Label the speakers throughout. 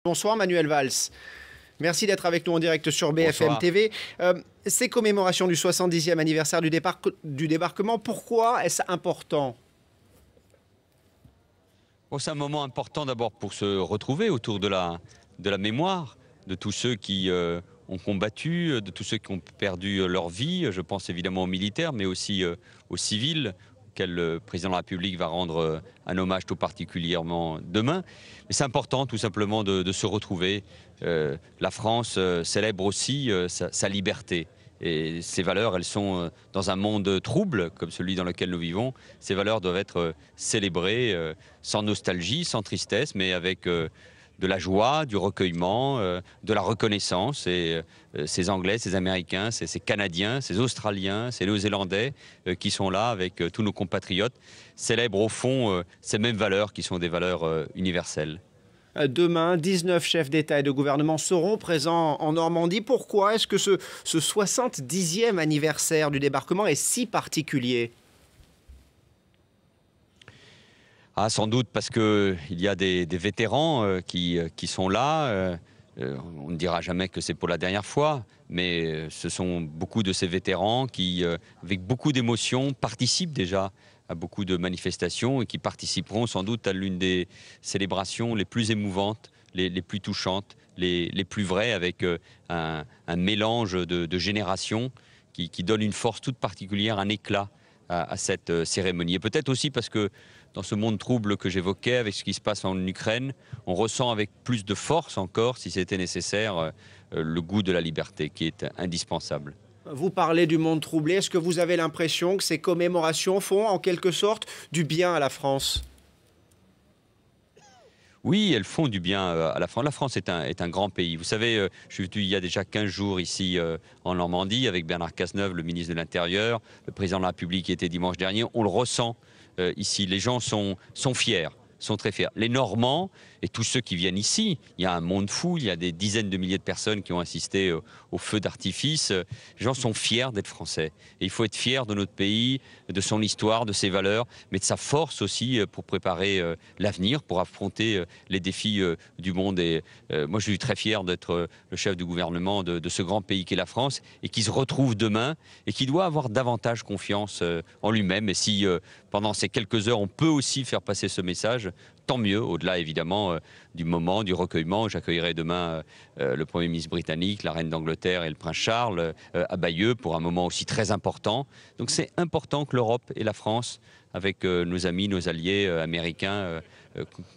Speaker 1: Bonsoir Manuel Valls. Merci d'être avec nous en direct sur BFM
Speaker 2: Bonsoir.
Speaker 1: TV. Ces commémorations du 70e anniversaire du débarquement, pourquoi est-ce important ?
Speaker 2: Bon, c'est un moment important d'abord pour se retrouver autour de la mémoire de tous ceux qui ont combattu, de tous ceux qui ont perdu leur vie. Je pense évidemment aux militaires, mais aussi aux civils, auxquels le président de la République va rendre un hommage tout particulièrement demain. Mais c'est important tout simplement de se retrouver. La France célèbre aussi sa liberté. Et ces valeurs, elles sont dans un monde trouble, comme celui dans lequel nous vivons. Ces valeurs doivent être célébrées sans nostalgie, sans tristesse, mais avec de la joie, du recueillement, de la reconnaissance. Et ces Anglais, ces Américains, ces Canadiens, ces Australiens, ces Néo-Zélandais qui sont là avec tous nos compatriotes, célèbrent au fond ces mêmes valeurs qui sont des valeurs universelles.
Speaker 1: Demain, 19 chefs d'État et de gouvernement seront présents en Normandie. Pourquoi est-ce que ce 70e anniversaire du débarquement est si particulier ?
Speaker 2: Sans doute parce qu'il y a des vétérans qui sont là. On ne dira jamais que c'est pour la dernière fois, mais ce sont beaucoup de ces vétérans qui, avec beaucoup d'émotion, participent déjà à beaucoup de manifestations et qui participeront sans doute à l'une des célébrations les plus émouvantes, les plus touchantes, les plus vraies, avec un mélange de générations qui donne une force toute particulière, un éclat à cette cérémonie. Et peut-être aussi parce que dans ce monde trouble que j'évoquais, avec ce qui se passe en Ukraine, on ressent avec plus de force encore, si c'était nécessaire, le goût de la liberté qui est indispensable.
Speaker 1: Vous parlez du monde troublé. Est-ce que vous avez l'impression que ces commémorations font en quelque sorte du bien à la France ?
Speaker 2: Oui, elles font du bien à la France. La France est un grand pays. Vous savez, je suis venu il y a déjà 15 jours ici en Normandie avec Bernard Cazeneuve, le ministre de l'Intérieur, le président de la République qui était dimanche dernier. On le ressent ici. Les gens sont fiers, sont très fiers. Les Normands et tous ceux qui viennent ici, il y a un monde fou, il y a des dizaines de milliers de personnes qui ont assisté au feu d'artifice. Les gens sont fiers d'être français. Et il faut être fier de notre pays, de son histoire, de ses valeurs, mais de sa force aussi pour préparer l'avenir, pour affronter les défis du monde. Et moi, je suis très fier d'être le chef du gouvernement de ce grand pays qu'est la France et qui se retrouve demain et qui doit avoir davantage confiance en lui-même. Et si pendant ces quelques heures, on peut aussi faire passer ce message, tant mieux, au-delà évidemment du moment, du recueillement. J'accueillerai demain le Premier ministre britannique, la reine d'Angleterre et le prince Charles à Bayeux pour un moment aussi très important. Donc c'est important que l'Europe et la France, avec nos amis, nos alliés américains,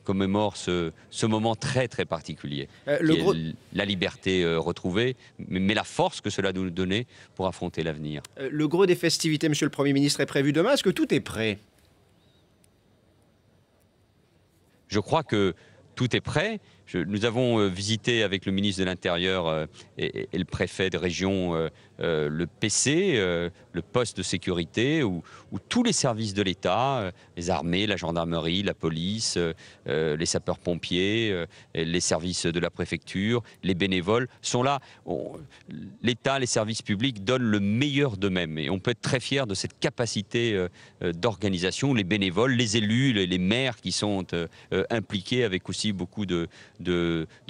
Speaker 2: commémorent ce moment très très particulier. La liberté retrouvée, mais la force que cela nous donnait pour affronter l'avenir.
Speaker 1: Le gros des festivités, Monsieur le Premier ministre, est prévu demain. Est-ce que tout est prêt ?
Speaker 2: Je crois que tout est prêt. Nous avons visité avec le ministre de l'Intérieur et le préfet de région le PC, le poste de sécurité, où tous les services de l'État, les armées, la gendarmerie, la police, les sapeurs-pompiers, les services de la préfecture, les bénévoles sont là. L'État, les services publics donnent le meilleur d'eux-mêmes. Et on peut être très fier de cette capacité d'organisation. Les bénévoles, les élus, les maires qui sont impliqués avec aussi beaucoup de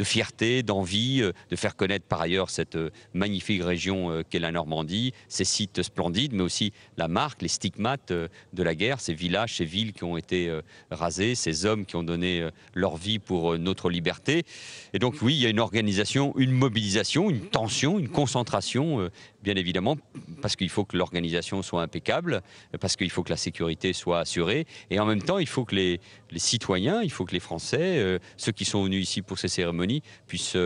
Speaker 2: fierté, d'envie, de faire connaître par ailleurs cette magnifique région qu'est la Normandie, ces sites splendides, mais aussi la marque, les stigmates de la guerre, ces villages, ces villes qui ont été rasés, ces hommes qui ont donné leur vie pour notre liberté. Et donc oui, il y a une organisation, une mobilisation, une tension, une concentration, bien évidemment, parce qu'il faut que l'organisation soit impeccable, parce qu'il faut que la sécurité soit assurée, et en même temps, il faut que les citoyens, il faut que les Français, ceux qui sont venus ici pour ces cérémonies, puissent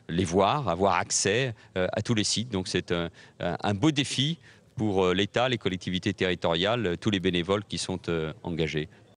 Speaker 2: les voir, avoir accès à tous les sites. Donc c'est un beau défi pour l'État, les collectivités territoriales, tous les bénévoles qui sont engagés.